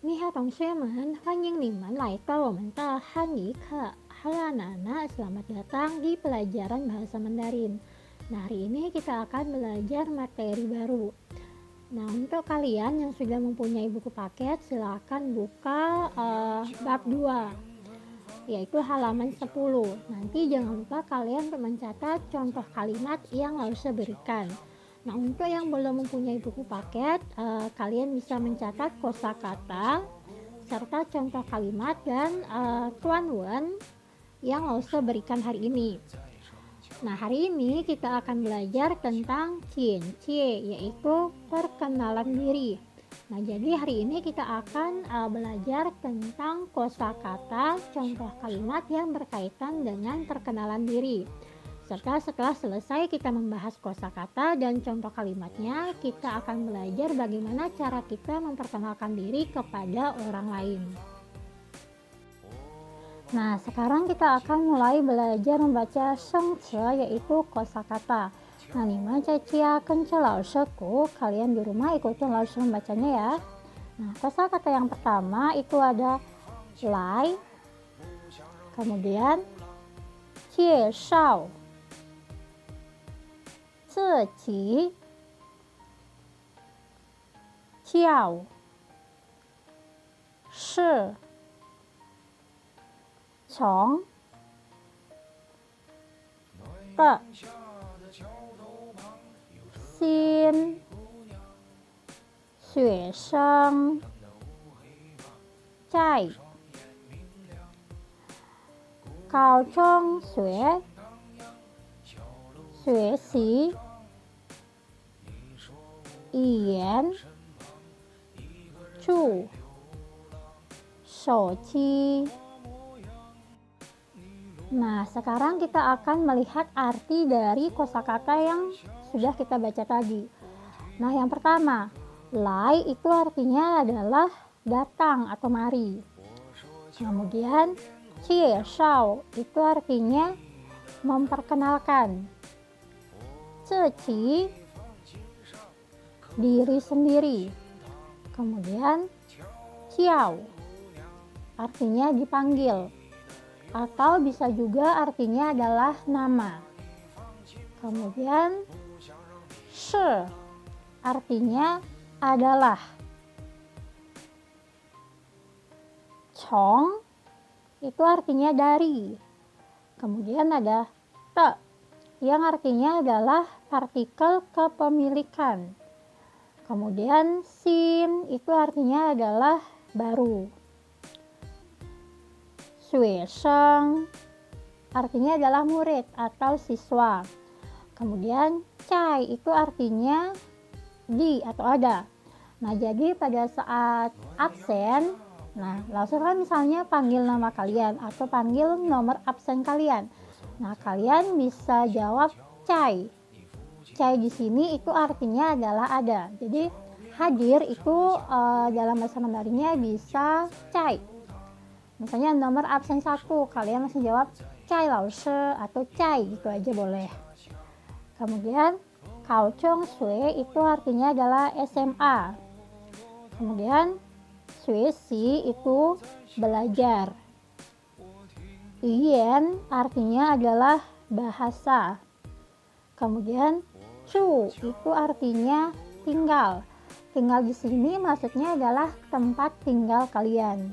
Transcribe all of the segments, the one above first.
你好，同学们，欢迎你们来到我们的汉语课. Halo anak-anak, selamat datang di pelajaran bahasa Mandarin. Nah, hari ini kita akan belajar materi baru. Nah, untuk kalian yang sudah mempunyai buku paket, silakan buka bab 2, yaitu halaman 10. Nanti jangan lupa kalian untuk mencatat contoh kalimat yang Lause berikan. Nah, untuk yang belum mempunyai buku paket, kalian bisa mencatat kosakata serta contoh kalimat dan tuan wen yang Lause berikan hari ini. Nah, hari ini kita akan belajar tentang ciencie, yaitu perkenalan diri. Nah, jadi hari ini kita akan belajar tentang kosakata contoh kalimat yang berkaitan dengan perkenalan diri. Serta setelah selesai kita membahas kosakata dan contoh kalimatnya, kita akan belajar bagaimana cara kita memperkenalkan diri kepada orang lain. Nah, sekarang kita akan mulai belajar membaca shengce, yaitu kosakata. Nah, Nima Cacia Kence Lauseku, kalian di rumah ikutin Lause membacanya ya. Nah, kosakata yang pertama itu ada lai, kemudian cie shao, 自己叫是从的新学生在高中学习语言助手机. Nah, sekarang kita akan melihat arti dari kosakata yang sudah kita baca tadi. Nah, yang pertama, lai itu artinya adalah datang atau mari. Kemudian, cie shao itu artinya memperkenalkan. Zeci, diri sendiri. Kemudian, ciao artinya dipanggil, atau bisa juga artinya adalah nama. Kemudian shi artinya adalah. Cong itu artinya dari. Kemudian ada te yang artinya adalah partikel kepemilikan. Kemudian sin itu artinya adalah baru. Sui sheng artinya adalah murid atau siswa. Kemudian cai itu artinya di atau ada. Nah, jadi pada saat absen, nah langsung kan misalnya panggil nama kalian atau panggil nomor absen kalian. Nah, kalian bisa jawab cai. Cai di sini itu artinya adalah ada. Jadi hadir itu dalam bahasa Mandarinnya bisa cai. Misalnya nomor absen 1, kalian langsung jawab cai Lause atau cai, gitu aja boleh. Kemudian kaochong sui itu artinya adalah SMA. Kemudian suisi itu belajar. Yuan artinya adalah bahasa. Kemudian cu itu artinya tinggal. Tinggal di sini maksudnya adalah tempat tinggal kalian.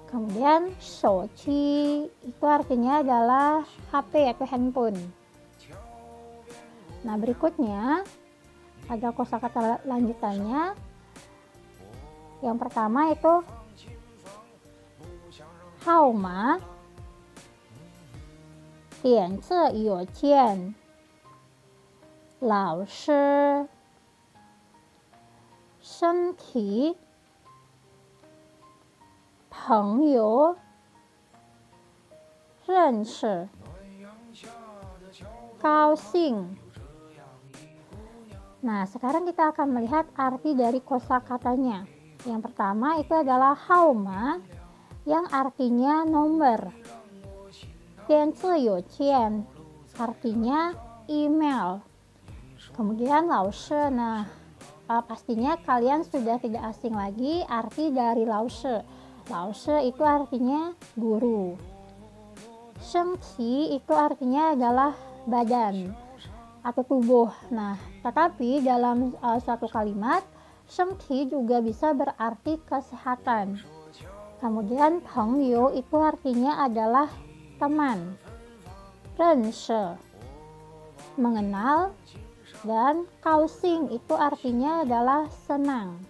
Kemudian shouqi itu artinya adalah HP atau handphone. Nah, berikutnya ada kosakata lanjutannya. Yang pertama itu haoma, dian ce you qian, lao shi, shen qi, 朋友认识高兴. Nah, sekarang kita akan melihat arti dari kosakatanya. Yang pertama itu adalah haoma yang artinya nomor. Dianzi youqian artinya email. Kemudian Lause, nah pastinya kalian sudah tidak asing lagi arti dari laushe. Laushe itu artinya guru. Shengqi itu artinya adalah badan atau tubuh. Nah, tetapi dalam suatu kalimat, shengqi juga bisa berarti kesehatan. Kemudian pengyu itu artinya adalah teman. Renshe mengenal, dan kaosing itu artinya adalah senang.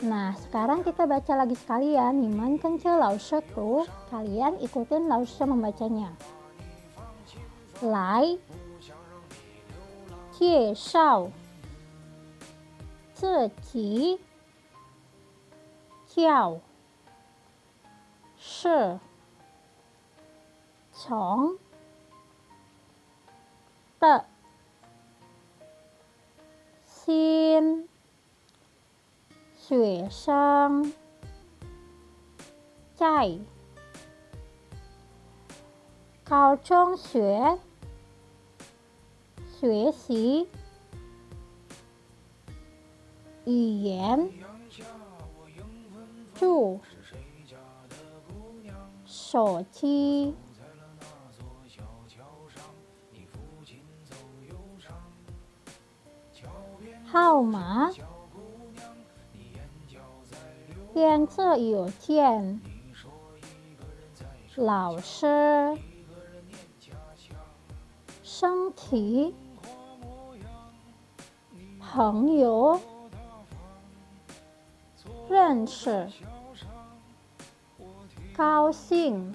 Nah, sekarang kita baca lagi sekalian. Niman kence laushe tuh, kalian ikutin laushe membacanya. Lai jie shao ziji jiao shi chong de xin学生在高中学学习语言住手机号码编这邮件老师身体朋友认识高兴。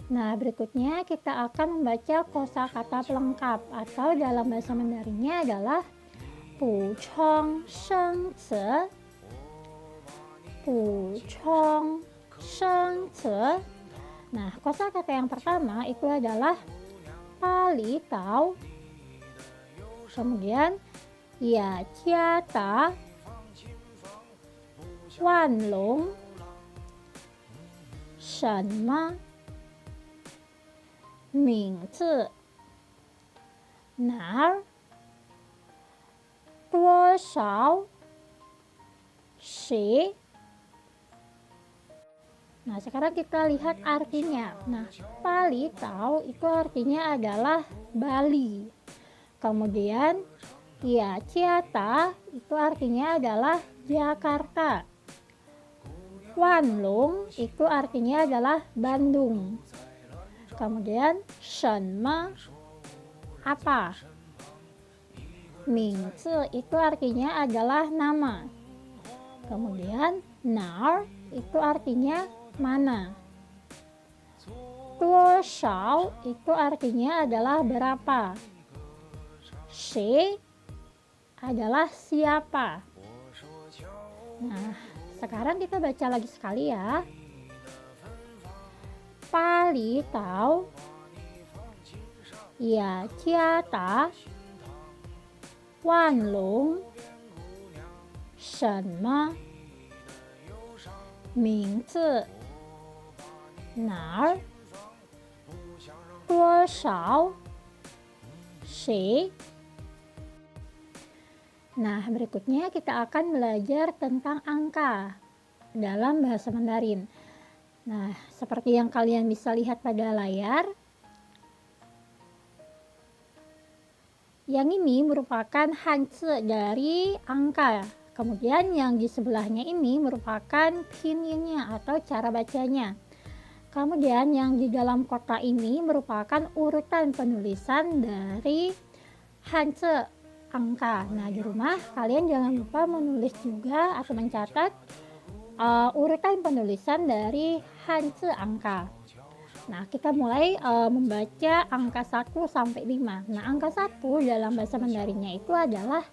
Nah, berikutnya kita akan membaca kosakata pelengkap atau dalam bahasa Mandarinnya adalah pu chong sheng ce. Pu chong sheng ce. Nah, kosakata yang pertama itu adalah pali tau. Kemudian ya jia ta wan long shen ma名字哪儿多少谁。Nah, sekarang kita lihat artinya. Nah, pali tau itu artinya adalah Bali. Kemudian ya ciata itu artinya adalah Jakarta. Wanlong itu artinya adalah Bandung. Kemudian shenma apa? Mingzi itu artinya adalah nama. Kemudian nar itu artinya mana. Tuoshao itu artinya adalah berapa. Shi adalah siapa. Nah, sekarang kita baca lagi sekali ya. Pali tau ya jia ta wan long shen ma名字哪儿多少谁。Nah, berikutnya kita akan belajar tentang angka dalam bahasa Mandarin. Nah, seperti yang kalian bisa lihat pada layar, yang ini merupakan hanzi dari angka. Kemudian yang di sebelahnya ini merupakan pinyin-nya atau cara bacanya. Kemudian yang di dalam kotak ini merupakan urutan penulisan dari hanzi angka. Nah, di rumah kalian jangan lupa menulis juga atau mencatat urutan penulisan dari hanzi angka. Nah, kita mulai membaca angka 1 sampai 5. Nah, angka 1 dalam bahasa Mandarinnya itu adalah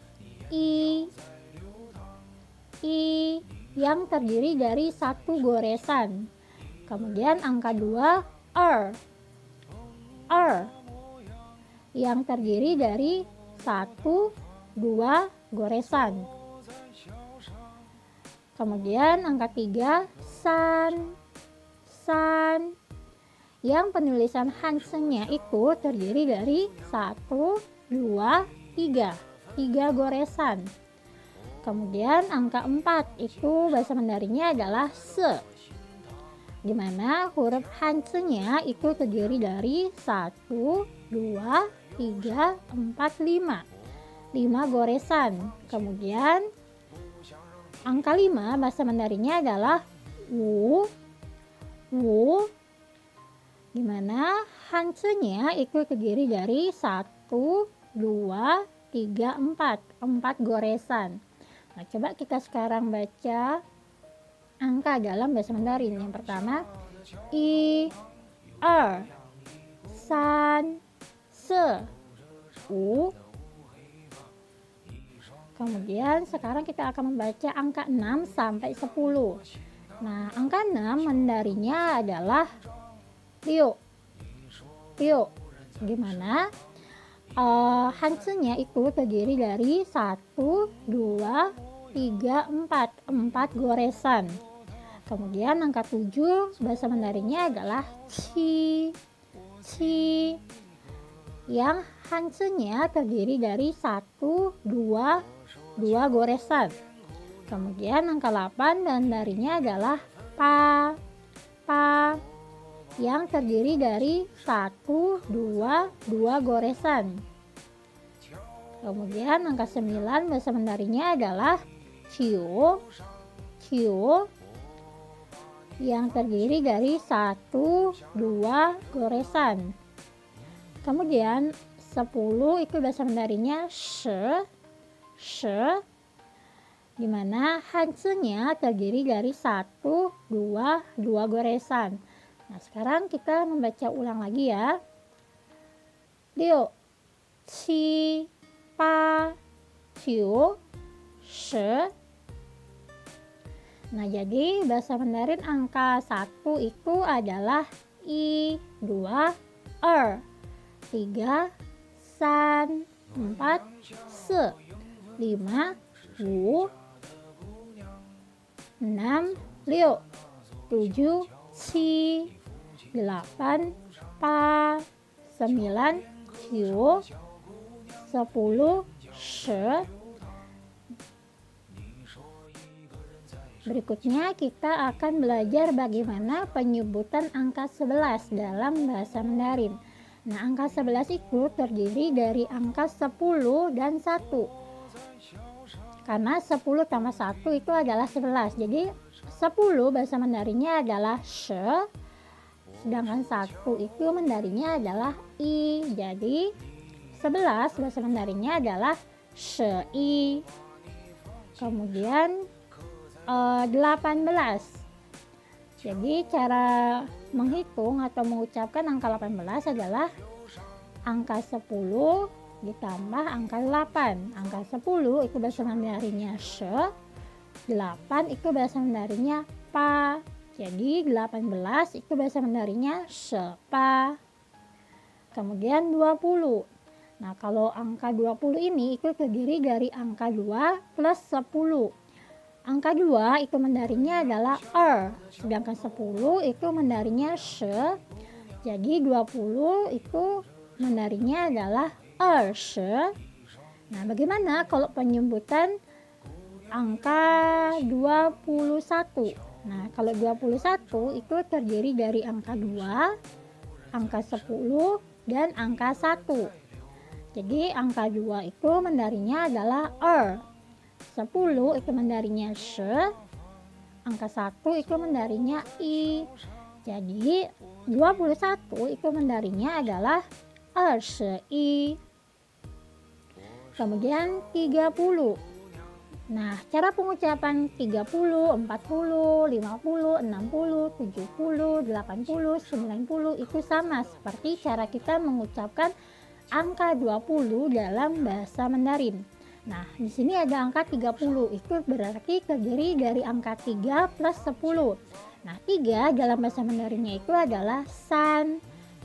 i yang terdiri dari 1 goresan. Kemudian angka 2 er yang terdiri dari 1, 2 goresan. Kemudian angka 3 san yang penulisan hanzi-nya itu terdiri dari 1, 2, 3. 3 goresan. Kemudian angka 4 itu bahasa Mandarinnya adalah se, di mana huruf Hanzi-nya itu terdiri dari 1, 2, 3, 4, 5. 5 goresan. Kemudian angka 5 bahasa Mandarinnya adalah wu, wu, di mana Hanzi-nya itu terdiri dari 1, 2, 3, 4 goresan. Nah, coba kita sekarang baca angka dalam bahasa Mandarin. Yang pertama, i, er, san, se, u. Kemudian sekarang kita akan membaca angka 6 sampai 10. Nah, angka 6 Mandarinnya adalah liu, liu, gimana? Hanzi-nya itu terdiri dari 1, 2, 3, 4 goresan. Kemudian angka 7 bahasa Mandarinnya adalah qi, qi, yang Hanzi-nya terdiri dari 1, 2 goresan. Kemudian angka 8 Mandarinnya adalah pa, pa, yang terdiri dari 1, 2 goresan. Kemudian angka 9 bahasa Mandarinnya adalah ciu, ciu, yang terdiri dari 1, 2 goresan. Kemudian 10 itu bahasa Mandarinnya she, she, di mana Hanzi-nya terdiri dari 1, 2 goresan. Nah, sekarang kita membaca ulang lagi ya. Liu, qi, pa, ciu, she. Nah, jadi bahasa Mandarin angka 1 itu adalah i, 2, er, 3, san, 4, se, 5, wu, 6, liu, 7, qi, 8, pa, 9, ciu, 10, she. Berikutnya kita akan belajar bagaimana penyebutan angka 11 dalam bahasa Mandarin. Nah, angka 11 itu terdiri dari angka 10 dan 1. Karena 10 tambah 1 itu adalah 11. Jadi 10 bahasa Mandarinnya adalah she, sedangkan 1 itu Mandarinnya adalah i. Jadi 11 bahasa Mandarinnya adalah shi. Kemudian 18. Jadi cara menghitung atau mengucapkan angka 18 adalah angka 10 ditambah angka 8. Angka 10 itu bahasa Mandarinnya she, 8 itu bahasa Mandarinnya pa. Jadi 18 itu bahasa Mandarinnya shepa. Kemudian 20. Nah, kalau angka 20 ini itu terdiri dari angka 2 plus 10. Angka 2 itu Mandarinnya adalah er, sedangkan 10 itu Mandarinnya she. Jadi 20 itu Mandarinnya adalah er she. Nah, bagaimana kalau penyebutan angka 21? Nah, kalau 21 itu terdiri dari angka 2, angka 10, dan angka 1. Jadi angka 2 itu Mandarinnya adalah er. 10 itu Mandarinnya she, angka 1 itu Mandarinnya i. Jadi 21 itu Mandarinnya adalah er she i. Kemudian 30. Nah, cara pengucapan 30, 40, 50, 60, 70, 80, 90 itu sama seperti cara kita mengucapkan angka 20 dalam bahasa Mandarin. Nah, di sini ada angka 30, itu berarti terdiri dari angka 3 plus 10. Nah, 3 dalam bahasa Mandarinnya itu adalah san,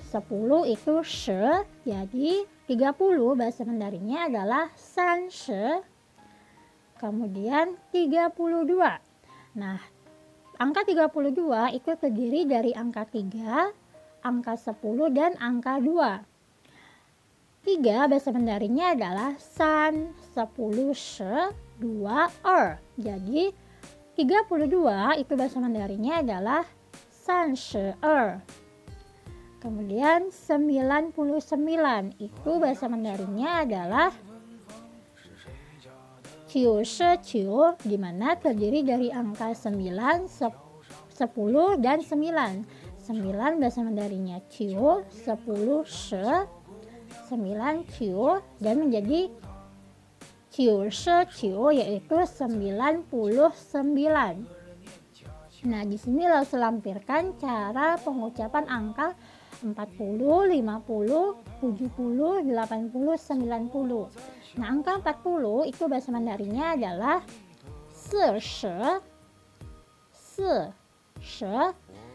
10 itu she, jadi 30 bahasa Mandarinnya adalah san she. Kemudian 32. Nah, angka 32 itu terdiri dari angka 3, angka 10, dan angka 2. 3 bahasa Mandarinnya adalah san, 10, she, 2, Jadi 32 itu bahasa Mandarinnya adalah san shi Kemudian 99 itu bahasa Mandarinnya adalah ciu she ciu, di mana terdiri dari angka 9, 10 dan 9. 9 bahasa Mandarinnya ciu, 10 she, 9 ciu, dan menjadi ciu she ciu, yaitu 99. Nah, di sini Lao lampirkan cara pengucapan angka 40, 50, 70, 80, 90. Nah, angka 40 itu bahasa Mandarinnya adalah se.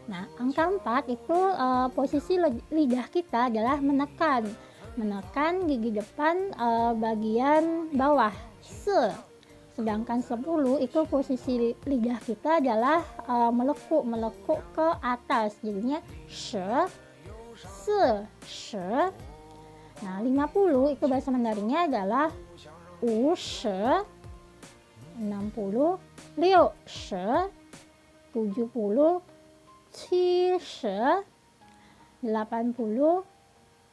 Nah, angka 4 itu posisi lidah kita adalah menekan gigi depan bagian bawah se. Sedangkan 10 itu posisi lidah kita adalah melekuk ke atas, jadinya she. Nah, 50 itu bahasa Mandarinnya adalah u she. 60 liu she. 70 qi she. 80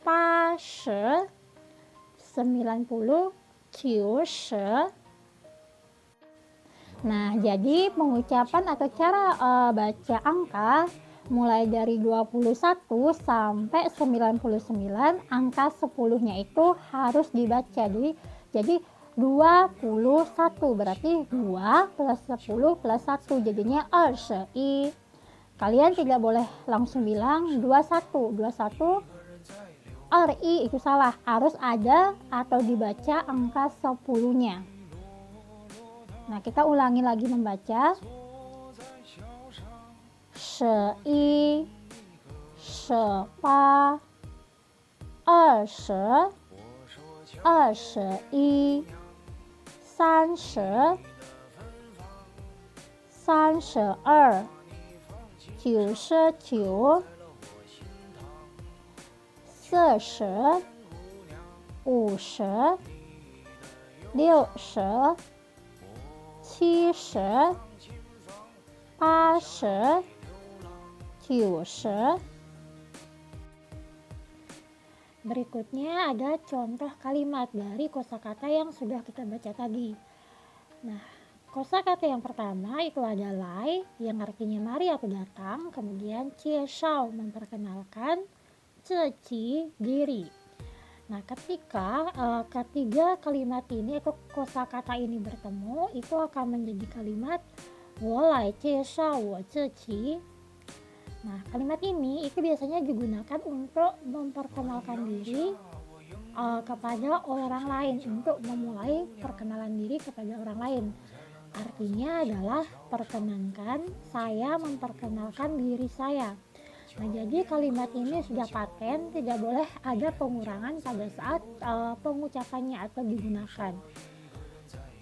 pa she. 90 qiu she. Nah, jadi pengucapan atau cara baca angka mulai dari 21 sampai 99, angka 10-nya itu harus dibaca. Jadi 21 berarti 2 plus 10 plus 1 jadinya 21. Kalian tidak boleh langsung bilang 21 RI, itu salah. Harus ada atau dibaca angka 10-nya. Nah, kita ulangi lagi membaca. Shi, shepa, 20, 21, 30, 32, 99, 40, 50, 60, 70, 80, 90. Berikutnya ada contoh kalimat dari kosakata yang sudah kita baca tadi. Nah, kosakata yang pertama itu ada lai, yang artinya mari atau datang, kemudian cie shao, memperkenalkan, ceci, diri. Nah, ketika ketiga kalimat ini atau kosakata ini bertemu, itu akan menjadi kalimat wo lai jie shao wo zeci. Nah, kalimat ini itu biasanya digunakan untuk memperkenalkan diri kepada orang lain, untuk memulai perkenalan diri kepada orang lain. Artinya adalah perkenankan, saya memperkenalkan diri saya. Nah, jadi kalimat ini sudah paten, tidak boleh ada pengurangan pada saat pengucapannya atau digunakan.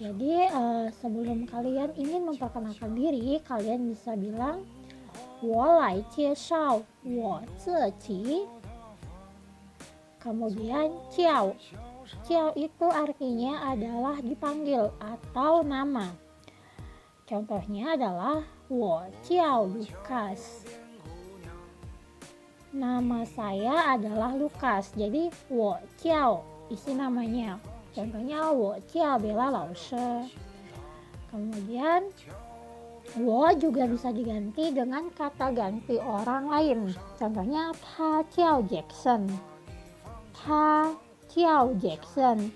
Jadi sebelum kalian ingin memperkenalkan diri, kalian bisa bilang 我来介绍我自己. Kemudian jiao itu artinya adalah dipanggil atau nama. Contohnya adalah 我叫 Lukas. Nama saya adalah Lukas. Jadi 我叫 isi namanya. Contohnya 我叫 Bella Laoshi. Kemudian 我 juga bisa diganti dengan kata ganti orang lain. Contohnya 他叫 Jackson. 他叫 Jackson.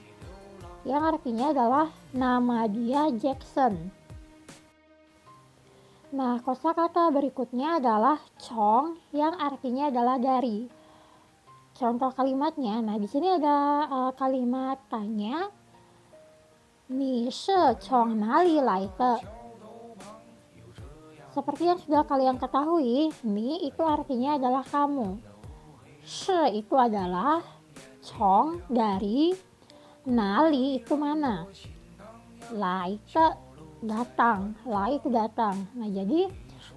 Yang artinya adalah nama dia Jackson. Nah, kosakata berikutnya adalah chong, yang artinya adalah dari. Contoh kalimatnya, nah di sini ada kalimat tanya. 你是从哪里来的? Seperti yang sudah kalian ketahui, ni itu artinya adalah kamu. Shi itu adalah, chong dari, nali itu mana. Lai datang, lai itu datang. Nah, jadi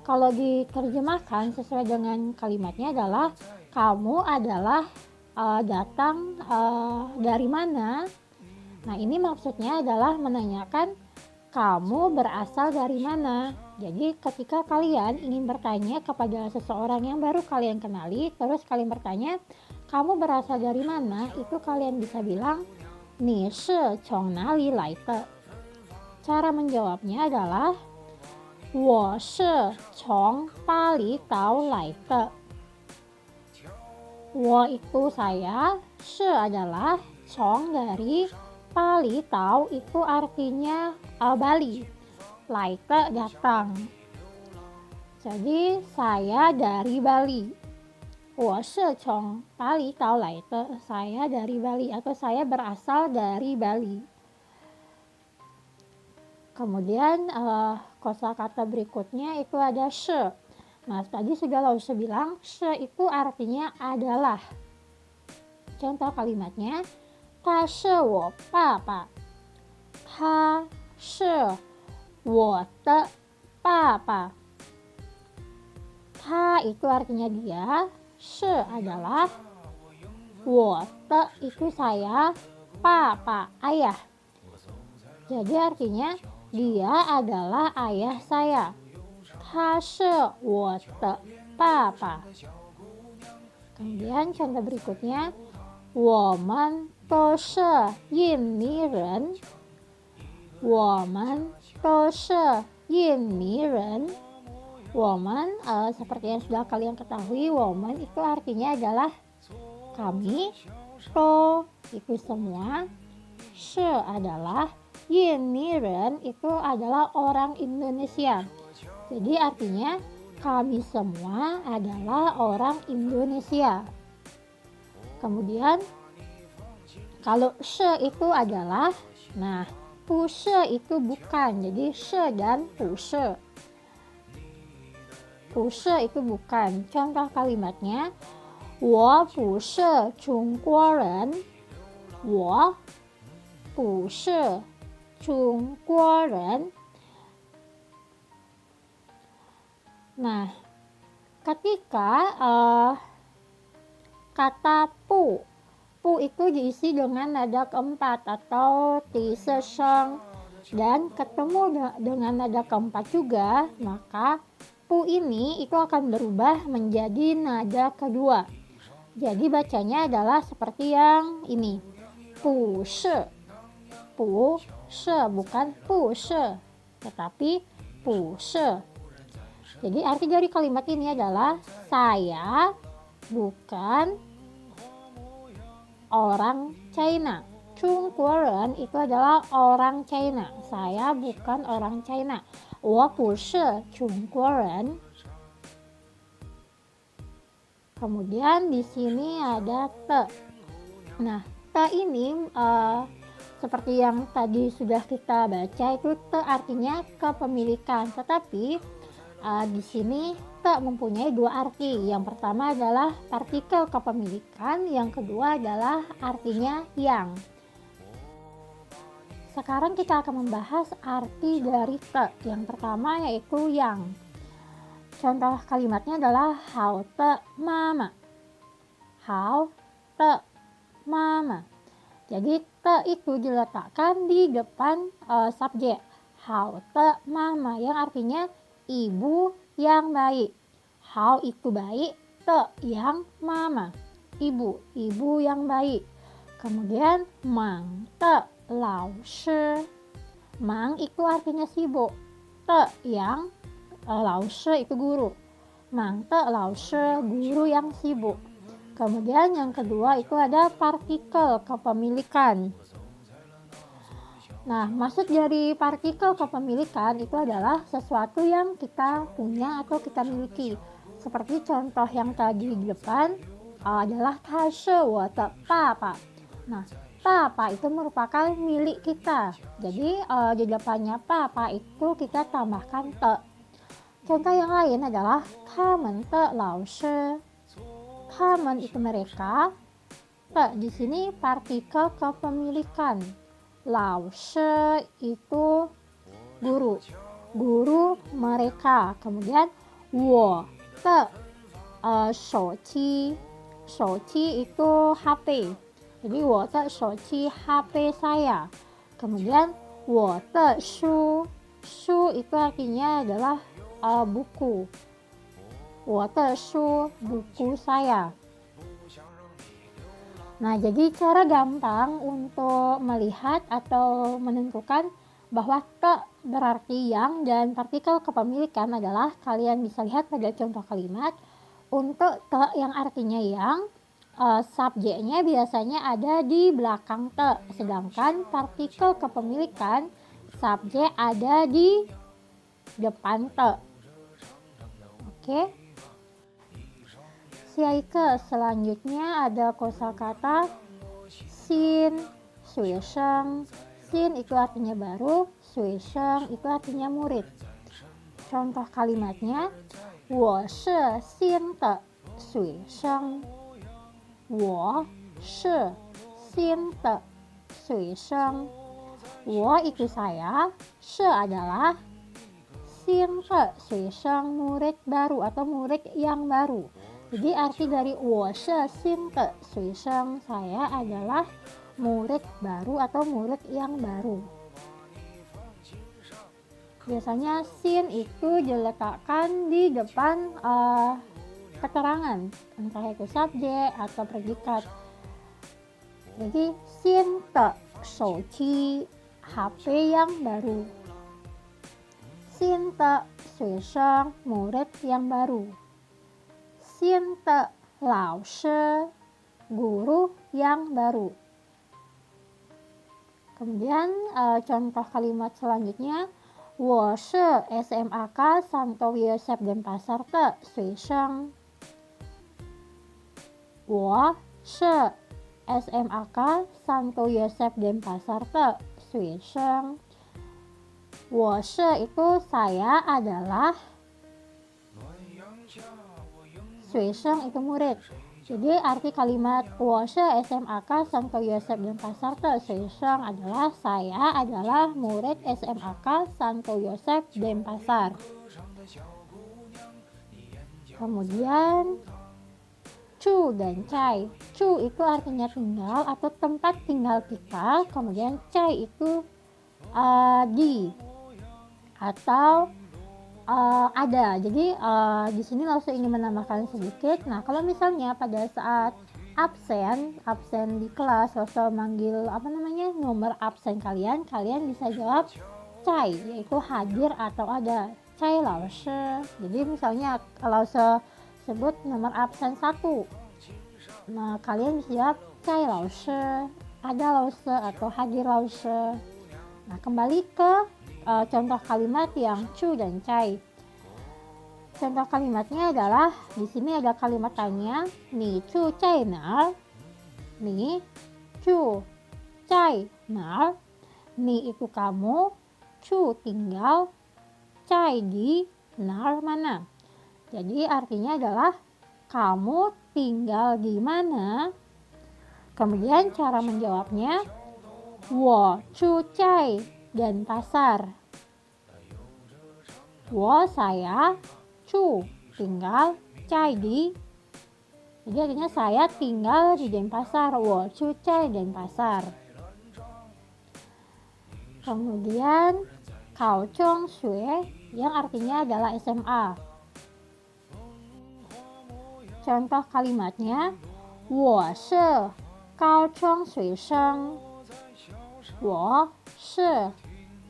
kalau diterjemahkan sesuai dengan kalimatnya adalah kamu adalah datang dari mana. Nah, ini maksudnya adalah menanyakan kamu berasal dari mana. Jadi ketika kalian ingin bertanya kepada seseorang yang baru kalian kenali, terus kalian bertanya, kamu berasal dari mana? Itu kalian bisa bilang, 你是从哪里来的? Cara menjawabnya adalah, 我是从巴厘岛来的. 我 itu saya, 是 adalah, 从 dari, 巴厘岛itu artinya Bali, 来的 datang. Jadi saya dari Bali. 我是从巴厘岛来的, saya dari Bali atau saya berasal dari Bali. Kemudian kosakata berikutnya itu ada she. Nah, tadi sudah Lause bilang, she itu artinya adalah. Contoh kalimatnya, 他是我爸爸. 他是我的爸爸. 他 itu artinya dia, she adalah, 我的 itu saya, 爸爸 ayah. Jadi artinya dia adalah ayah saya. 他是我的爸爸. Kemudian contoh berikutnya, 我们都是印尼人. 我们都是印尼人. 我们 seperti yang sudah kalian ketahui, 我们 itu artinya adalah kami, 都 itu semua, 是 adalah, 印尼人 itu adalah orang Indonesia. Jadi artinya kami semua adalah orang Indonesia. Kemudian kalau she itu adalah, nah, 不是 itu bukan. Jadi she dan 不是. 不是 itu bukan. Contoh kalimatnya, 我不是中国人. 我不是中国人. Nah, ketika kata pu itu diisi dengan nada keempat atau tiseseng dan ketemu dengan nada keempat juga, maka pu ini itu akan berubah menjadi nada kedua. Jadi bacanya adalah seperti yang ini, pu she, bukan pu she, tetapi pu she. Jadi arti dari kalimat ini adalah saya bukan orang China. Chungguoren itu adalah orang China. Saya bukan orang China. 我不是中国人. Kemudian di sini ada te. Nah, te ini seperti yang tadi sudah kita baca, itu te artinya kepemilikan. Tetapi di sini te mempunyai dua arti. Yang pertama adalah partikel kepemilikan, yang kedua adalah artinya yang. Sekarang kita akan membahas arti dari te. Yang pertama yaitu yang. Contoh kalimatnya adalah hao te mama. Hao te mama. Jadi te itu diletakkan di depan subjek. Hao te mama yang artinya ibu yang baik. Hao itu baik, te yang mama, ibu yang baik. Kemudian mang te lao shi. Mang itu artinya sibuk, te yang lao shi itu guru. Mang te lao shi, guru yang sibuk. Kemudian yang kedua itu ada partikel kepemilikan. Nah, maksud dari partikel kepemilikan itu adalah sesuatu yang kita punya atau kita miliki. Seperti contoh yang tadi di depan adalah 他是我的爸爸. Nah, papa itu merupakan milik kita. Jadi di depannya papa itu kita tambahkan te. Contoh yang lain adalah 他们的老师. 他们 itu mereka. Te di sini partikel kepemilikan. Lao shi itu guru mereka. Kemudian wo de shou qi Shouqi itu HP. Jadi 我的手机 HP saya. Kemudian 我的书 itu artinya adalah buku. 我的书 buku saya. Nah, jadi cara gampang untuk melihat atau menentukan bahwa te berarti yang dan partikel kepemilikan adalah kalian bisa lihat pada contoh kalimat. Untuk te yang artinya yang, subjeknya biasanya ada di belakang te, sedangkan partikel kepemilikan subjek ada di depan te. Oke. Siaike selanjutnya ada kosakata xin, suisheng. Xin itu artinya baru, suisheng itu artinya murid. Contoh kalimatnya, 我是新的学生。我是新的学生。我itu saya, 是 adalah, 新的学生murid baru atau murid yang baru. Jadi arti dari 我是新的学生, saya adalah murid baru atau murid yang baru. Biasanya sin itu diletakkan di depan keterangan, entah itu subjek atau predikat. Jadi sin te shouqi, HP yang baru. Sin te suisheng, murid yang baru. Xin te lao shi, guru yang baru. Kemudian contoh kalimat selanjutnya, 我是 SMAK Santo Yosef Denpasar 的学生。我是 SMAK Santo Yosef Denpasar 的学生。我是 itu saya adalah, 学生itu murid. Jadi arti kalimat 我是 SMAK Santo Yosef Denpasar 的学生 adalah saya adalah murid SMAK Santo Yosef Denpasar. Kemudian cu dan cai. Cu itu artinya tinggal atau tempat tinggal kita. Kemudian cai itu di atau ada. Jadi di sini langsung ingin menambahkan sedikit. Nah, kalau misalnya pada saat absen di kelas langsung manggil nomor absen kalian bisa jawab cai, yaitu hadir atau ada. Cai laoshi. Jadi misalnya kalau sebut nomor absen 1, nah kalian bisa jawab cai laoshi, ada laoshi atau hadir laoshi. Nah, kembali ke contoh kalimat yang cu dan cai. Contoh kalimatnya adalah di sini ada kalimat tanya, ni cu cai nar, ni cu cai nar. Ni itu kamu, cu tinggal, cai di nar mana. Jadi artinya adalah kamu tinggal di mana. Kemudian cara menjawabnya, 我住在 Denpasar. Wo saya, cu tinggal, cai di. Jadi artinya saya tinggal di Denpasar. Wo cu cai Denpasar. Kemudian kau chong shui yang artinya adalah SMA. Contoh kalimatnya, 我是高中学生。我是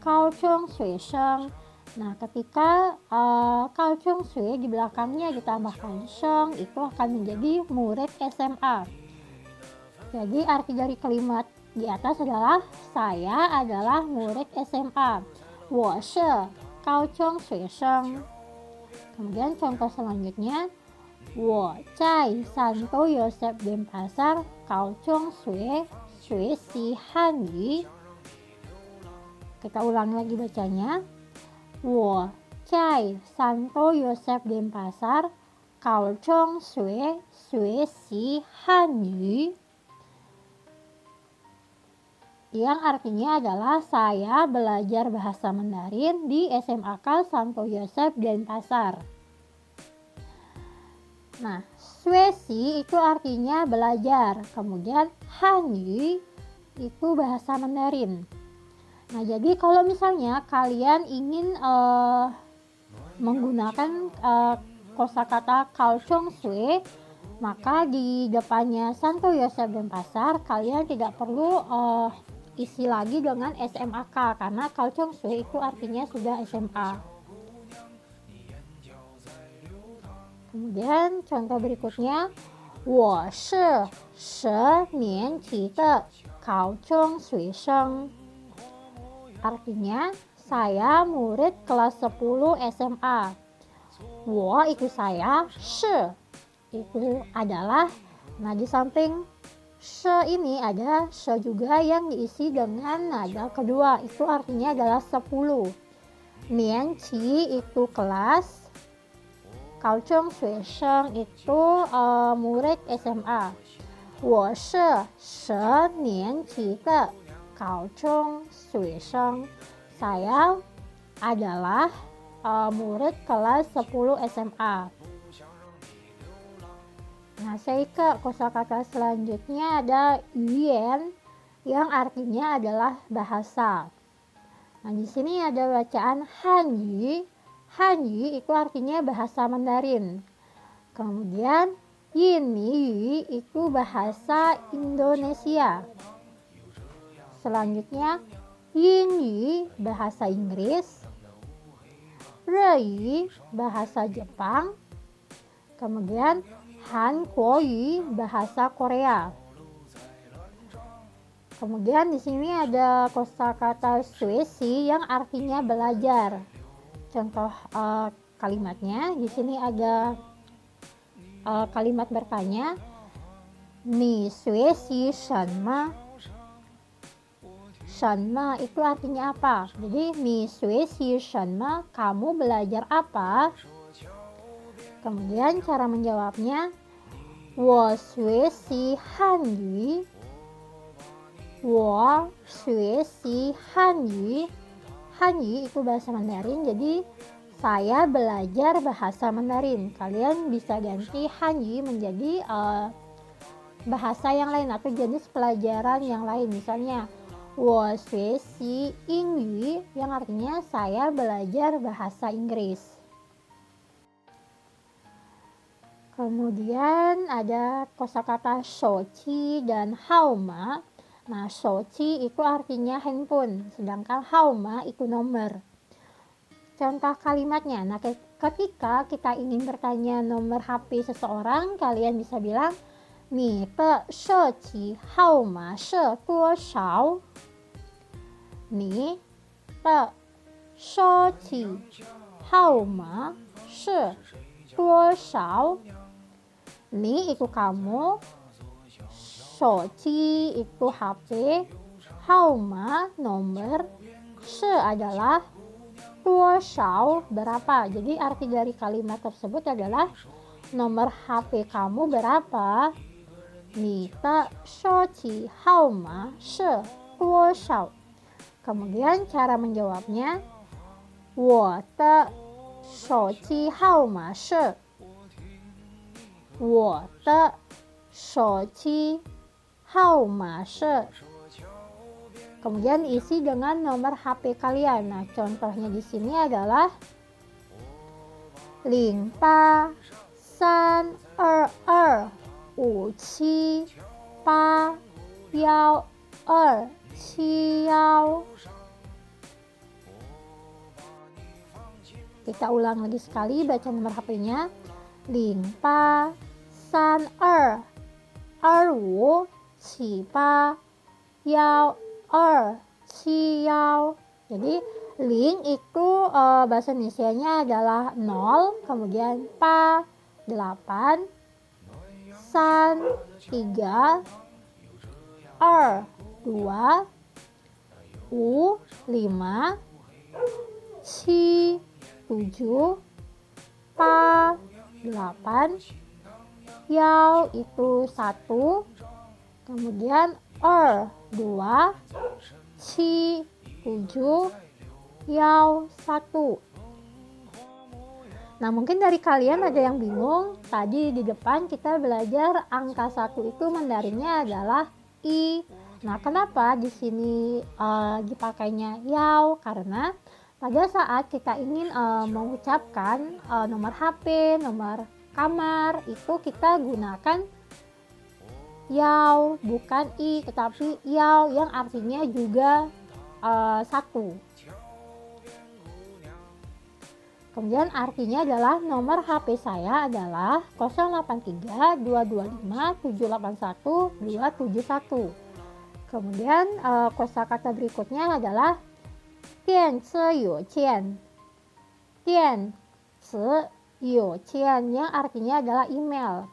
高中学生. Nah, ketika kaocong sui di belakangnya ditambahkan sheng, itu akan menjadi murid SMA. Jadi arti dari kalimat di atas adalah saya adalah murid SMA. 我是高中学生. Kemudian contoh selanjutnya, 我在 Santo Yosef Denpasar 高中学习汉语. Kita ulang lagi bacanya. 我在 Santo Yosef Denpasar 高中学习汉语. Yang artinya adalah saya belajar bahasa Mandarin di SMAK Santo Yosef Denpasar. Nah, Suesi itu artinya belajar. Kemudian Hanyu itu bahasa Mandarin. Nah, jadi kalau misalnya kalian ingin menggunakan kosakata Kaohsiung Sui, maka di depannya Santo Yosef Denpasar kalian tidak perlu isi lagi dengan SMAK, karena Kaohsiung Sui itu artinya sudah SMA. Kemudian contoh berikutnya, 我是10年级的高中学生. Artinya, saya murid kelas 10 SMA. 我 itu saya, 是 itu adalah. Nah, di samping 是 ini ada 是 juga yang diisi dengan nada kedua, itu artinya adalah 10. 年级 itu kelas, Kaohsiung Suisheng itu murid SMA. 我是10年级的高中学生. Saya adalah murid kelas 10 SMA. Nah, saya ke kosakata selanjutnya ada yuan yang artinya adalah bahasa. Nah, di sini ada bacaan Hanyu. Hanyu itu artinya bahasa Mandarin. Kemudian Yinyu itu bahasa Indonesia. Selanjutnya Yinyu bahasa Inggris. Reyu bahasa Jepang. Kemudian Hankuoyu bahasa Korea. Kemudian di sini ada kosakata Suesi yang artinya belajar. Contoh kalimatnya, di sini ada kalimat bertanya, Ni suesi shenma. Shenma itu artinya apa? Jadi ni suesi shenma, kamu belajar apa? Kemudian cara menjawabnya, 我学习汉语. 我学习汉语. Hanyu itu bahasa Mandarin, jadi saya belajar bahasa Mandarin. Kalian bisa ganti Hanyu menjadi bahasa yang lain atau jenis pelajaran yang lain. Misalnya, 我学习英语 yang artinya saya belajar bahasa Inggris. Kemudian ada kosakata shochi dan haoma. Nah, shochi itu artinya handphone, sedangkan haoma itu nomor. Contoh kalimatnya, nah ketika kita ingin bertanya nomor HP seseorang, kalian bisa bilang, 你的手机号码是多少? 你的手机号码是多少? Ni itu kamu, shochi itu HP, haoma nomor, she adalah, tuoshao berapa. Jadi arti dari kalimat tersebut adalah nomor HP kamu berapa. Ni de shochi haoma she tuoshao. Kemudian cara menjawabnya, 我的手机号码是我的手机号码是. Kemudian isi dengan nomor HP kalian. Nah, contohnya di sini adalah 0832578171. Kita ulang lagi sekali baca nomor HP-nya. 0832758171. Jadi link itu bahasa Indonesianya adalah 0, kemudian pa 8, san 3, 2, u 5, ci 7, pa 8, yao itu 1, kemudian 2, ci 7, yao 1. Nah, mungkin dari kalian ada yang bingung. Tadi di depan kita belajar angka 1 itu Mandarinnya adalah I. Nah, kenapa di sini dipakainya Yao? Karena pada saat kita ingin mengucapkan nomor HP, nomor kamar, itu kita gunakan Yao, bukan I, tetapi Yao yang artinya juga 1. Kemudian artinya adalah nomor HP saya adalah 083-225-781-271. Kemudian kosakata berikutnya adalah dian ce you qian. Dian ce you qian yang artinya adalah email.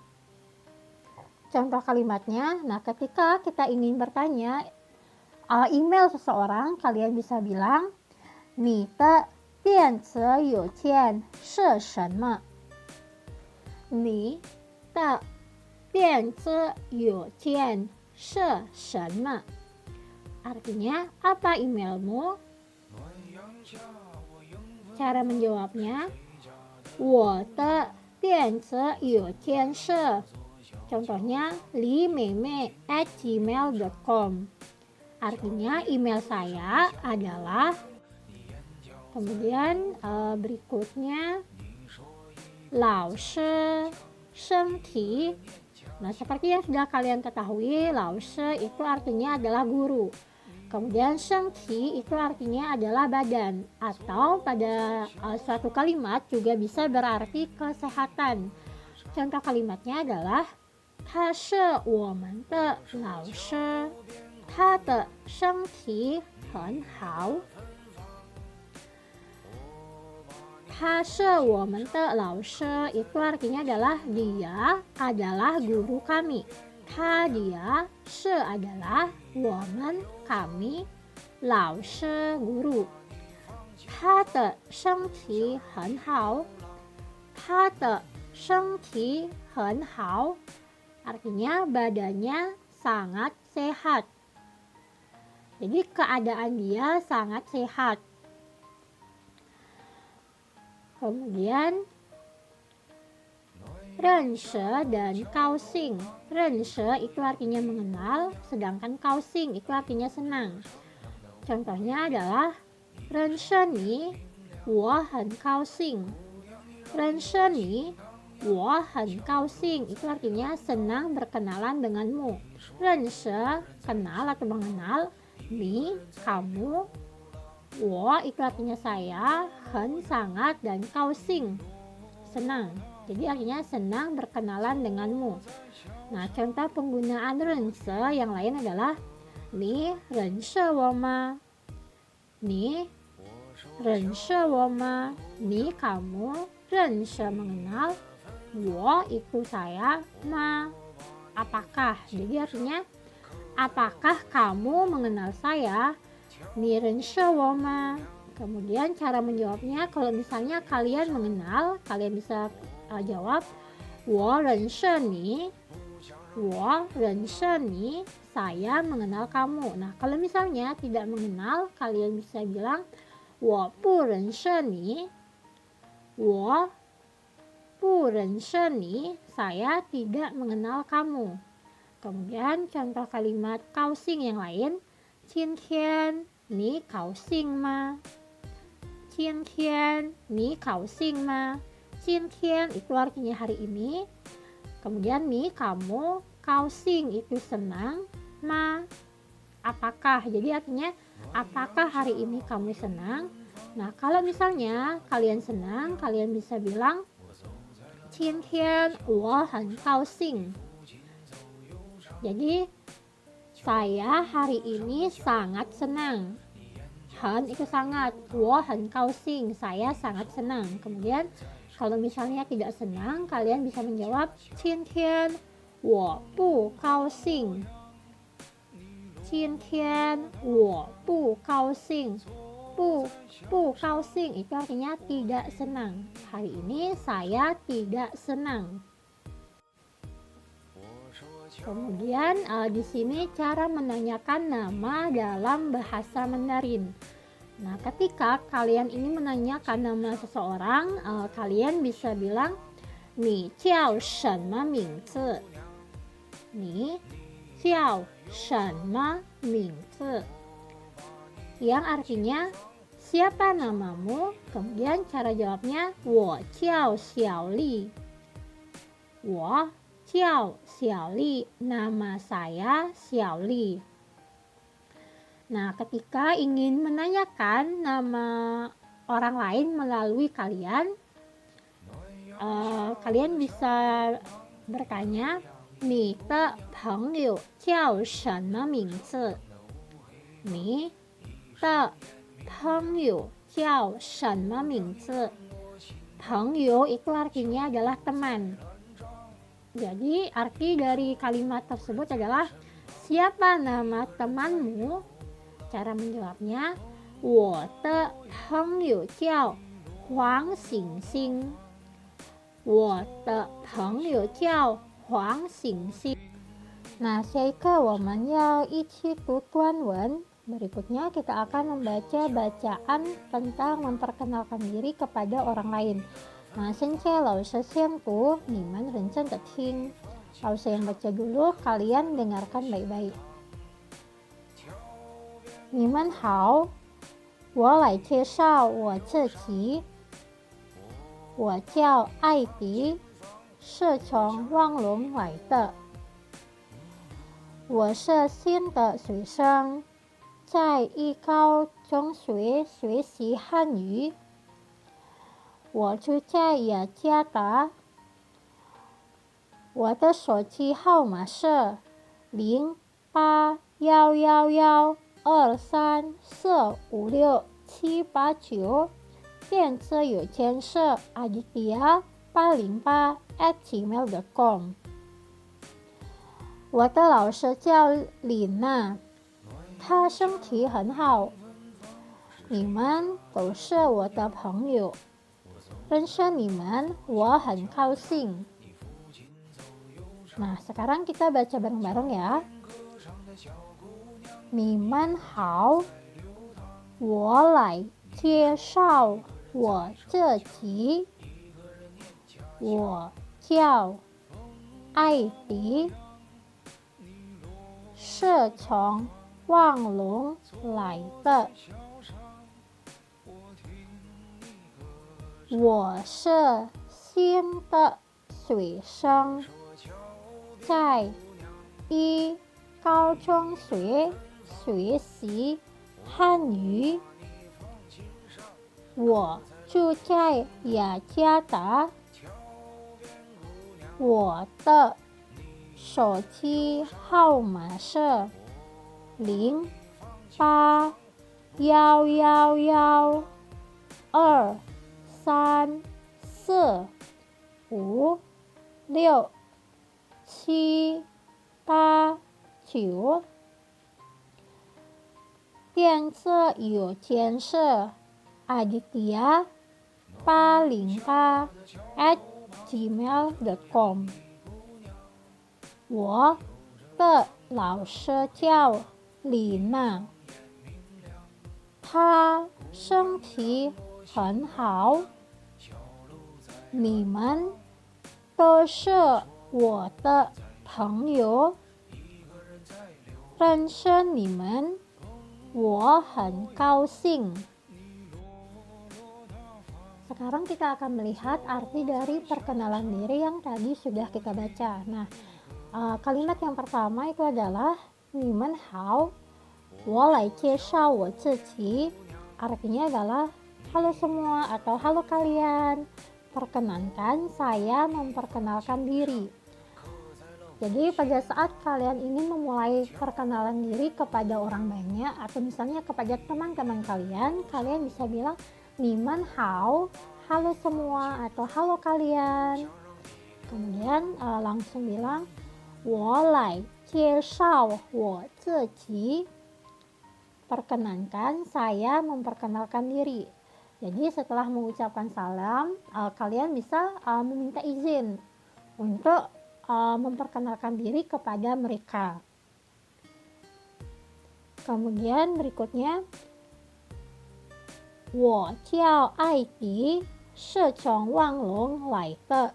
Contoh kalimatnya, nah ketika kita ingin bertanya email seseorang, kalian bisa bilang, 你的电子邮件是什么？你的电子邮件是什么？ Artinya, apa emailmu? Cara menjawabnya, 我的电子邮件是 Contohnya limeme@gmail.com. Artinya email saya adalah. Kemudian berikutnya lao shi sheng ti. Nah, seperti yang sudah kalian ketahui, lao shi itu artinya adalah guru. Kemudian sheng ti itu artinya adalah badan, atau pada suatu kalimat juga bisa berarti kesehatan. Contoh kalimatnya adalah 他是我们的老师，他的身体很好。他是我们的老师 itu artinya adalah dia adalah guru kami. Dia, shi adalah 我们 kami, 老师 guru. 他的身体很好，他的身体很好 artinya badannya sangat sehat. Jadi keadaan dia sangat sehat. Kemudian renshe dan kaosing. Renshe itu artinya mengenal, sedangkan kaosing itu artinya senang. Contohnya adalah renshe ni wo hen kaosing. Renshe ni wo hen kaosing itu artinya senang berkenalan denganmu. Renshe kenal atau mengenal, ni kamu, wo itu artinya saya, hen sangat, dan kaosing senang. Jadi artinya senang berkenalan denganmu. Nah, contoh penggunaan renshe yang lain adalah ni renshe wo ma. Ni renshe wo ma. Ni kamu, renshe mengenal, wo itu saya, ma apakah. Jadi artinya apakah kamu mengenal saya? Ni renshe wo ma. Kemudian cara menjawabnya, kalau misalnya kalian mengenal, kalian bisa jawab wo renshe ni. Wo renshe ni, saya mengenal kamu. Nah, kalau misalnya tidak mengenal, kalian bisa bilang wo bu renshe ni. Wo bu renshe ni, saya tidak mengenal kamu. Kemudian contoh kalimat kaosing yang lain, 今天你高兴吗？今天你高兴吗？今天itu artinya hari ini. Kemudian ni kamu, kaosing itu senang, ma apakah. Jadi artinya apakah hari ini kamu senang? Nah, kalau misalnya kalian senang, kalian bisa bilang 今天我很高兴. Jadi saya hari ini sangat senang. Han itu sangat, wo hen kaosing, saya sangat senang. Kemudian kalau misalnya tidak senang, kalian bisa menjawab 今天我不高兴。今天我不高兴。不高兴itu artinya tidak senang. Hari ini saya tidak senang. Kemudian di sini cara menanyakan nama dalam bahasa Mandarin. Nah, ketika kalian ingin menanyakan nama seseorang, kalian bisa bilang, "Ni jiao shenme mingzi?" Ni jiao shenme mingzi? Yang artinya, siapa namamu? Kemudian cara jawabnya, 我叫小丽. 我叫小丽, nama saya Xiaoli. Nah, ketika ingin menanyakan nama orang lain melalui kalian, kalian bisa bertanya, 你的朋友叫什么名字？你的朋友叫什么名字？朋友itu artinya adalah teman. Jadi arti dari kalimat tersebut adalah, siapa nama temanmu? Cara menjawabnya, 我的朋友叫黄星星。我的朋友叫黄星星。Nah, 下一个我们要一起读短文。Berikutnya kita akan membaca bacaan tentang memperkenalkan diri kepada orang lain. Nah, 现在老师先读，你们认真的听。老师yang baca dulu, kalian dengarkan baik-baik. 你们好，我来介绍我自己。我叫艾迪，是从望龙来的。我是新的学生，在一高中学习汉语。我住在雅加达。我的手机号码是081123456789，电子邮件是aditya808@gmail.com。我的老师叫李娜，她身体很好。你们都是我的朋友，认识你们我很高兴。Nah, sekarang kita baca bareng-bareng ya. 你们好，我来介绍我自己。我叫艾迪，是从望龙来的。我是新的学生，在一高中学习汉语。我住在雅加达。我的手机号码是081123456789。电子邮件是aditya808@gmail.com。我的老师叫李娜，她身体很好。你们都是我的朋友，认识你们我很高兴。Sekarang kita akan melihat arti dari perkenalan diri yang tadi sudah kita baca. Nah, kalimat yang pertama itu adalah 你们好，我来介绍我自己. Artinya adalah halo semua atau halo kalian. Perkenankan, saya memperkenalkan diri. Jadi pada saat kalian ingin memulai perkenalan diri kepada orang banyak atau misalnya kepada teman-teman kalian, kalian bisa bilang 你们好, halo semua atau halo kalian. Kemudian langsung bilang 我来介绍我自己. Perkenankan, saya memperkenalkan diri. Jadi setelah mengucapkan salam, kalian bisa meminta izin untuk memperkenalkan diri kepada mereka. Kemudian berikutnya, 我叫艾迪，是从望龙来的。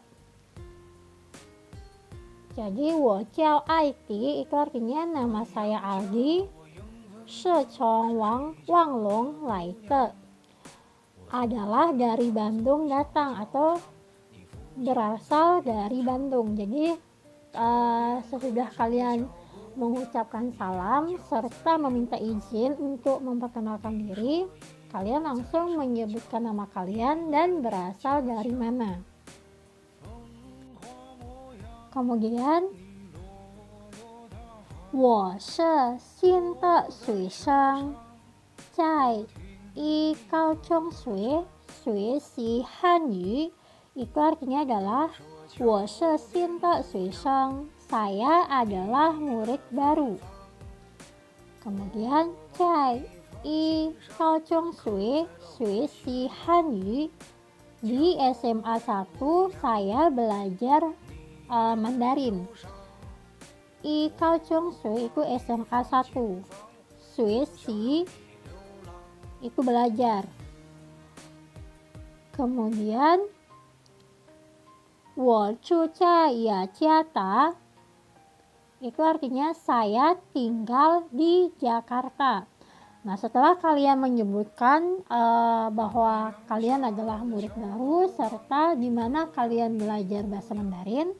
Jadi 我叫艾迪 itu artinya nama saya Aldi, 是从望龙来的 adalah dari Bandung datang atau berasal dari Bandung. Jadi sesudah kalian mengucapkan salam serta meminta izin untuk memperkenalkan diri, kalian langsung menyebutkan nama kalian dan berasal dari mana. Kemudian 我是新的学生，在一高中学习汉语 itu artinya adalah 我是新的学生, saya adalah murid baru. Kemudian 在一高中学习汉语 di SMA 1 saya belajar Mandarin. I Cao Chung Sui itu SMA 1, Sui Si itu belajar. Kemudian 我住在雅加达 itu artinya saya tinggal di Jakarta. Nah, setelah kalian menyebutkan bahwa kalian adalah murid baru serta di mana kalian belajar bahasa Mandarin,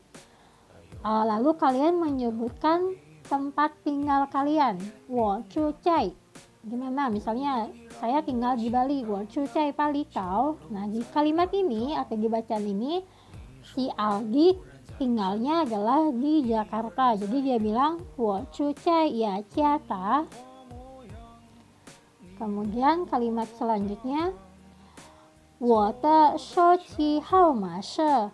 lalu kalian menyebutkan tempat tinggal kalian. 我住在 gimana? Misalnya saya tinggal di Bali, 我住在巴厘岛. Nah, di kalimat ini atau di bacaan ini si Aldi tinggalnya adalah di Jakarta. Jadi dia bilang 我住在雅加达. Kemudian kalimat selanjutnya 我的手机号码是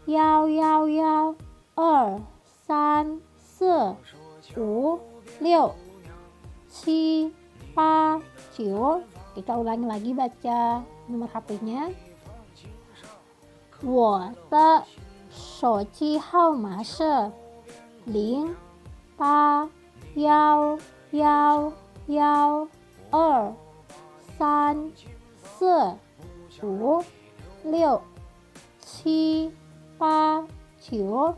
081123456789. Kita ulangi lagi baca nomor HP-nya. 我的手机号码是081123456789.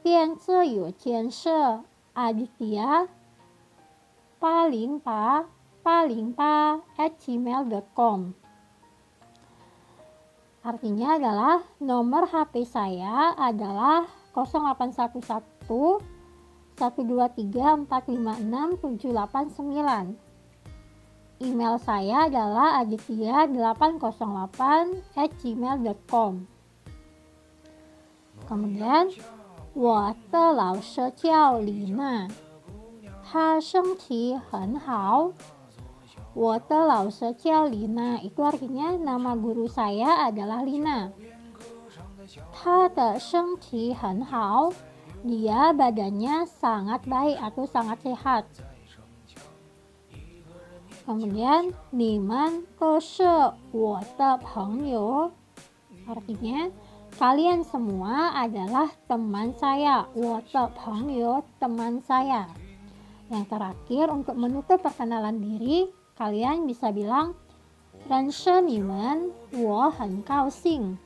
电子邮件是 aditya808@gmail.com. Artinya adalah nomor HP saya adalah 0811 123 456 789. Email saya adalah aditya808@gmail.com. Kemudian 我的老师叫李娜，她身体很好。我的老师叫Lina itu artinya nama guru saya adalah Lina. 她的身体很好, dia badannya sangat baik atau sangat sehat. Kemudian 你们都是我的朋友, artinya kalian semua adalah teman saya. 我的朋友 teman saya. Yang terakhir, untuk menutup perkenalan diri, kalian bisa bilang 认识你们我很高兴.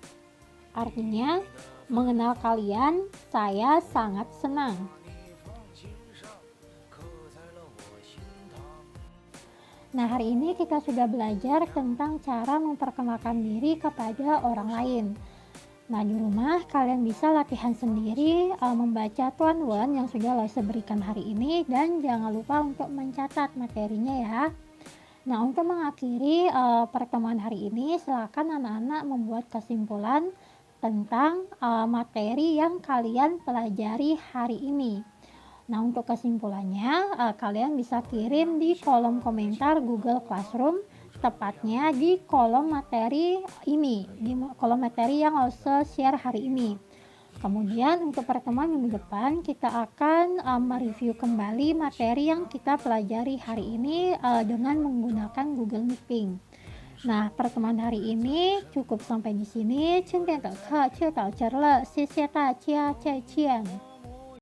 Artinya mengenal kalian saya sangat senang. Nah, hari ini kita sudah belajar tentang cara memperkenalkan diri kepada orang lain. Nah, di rumah kalian bisa latihan sendiri membaca tuan-wan yang sudah Lause berikan hari ini, dan jangan lupa untuk mencatat materinya ya. Nah, untuk mengakhiri pertemuan hari ini, silakan anak-anak membuat kesimpulan tentang materi yang kalian pelajari hari ini. Nah, untuk kesimpulannya kalian bisa kirim di kolom komentar Google Classroom, tepatnya di kolom materi ini, di kolom materi yang Lause share hari ini. Kemudian untuk pertemuan minggu depan kita akan mereview kembali materi yang kita pelajari hari ini dengan menggunakan Google Meeting. Nah, pertemuan hari ini cukup sampai di sini. 今天的课就到这儿了，谢谢大家，再见。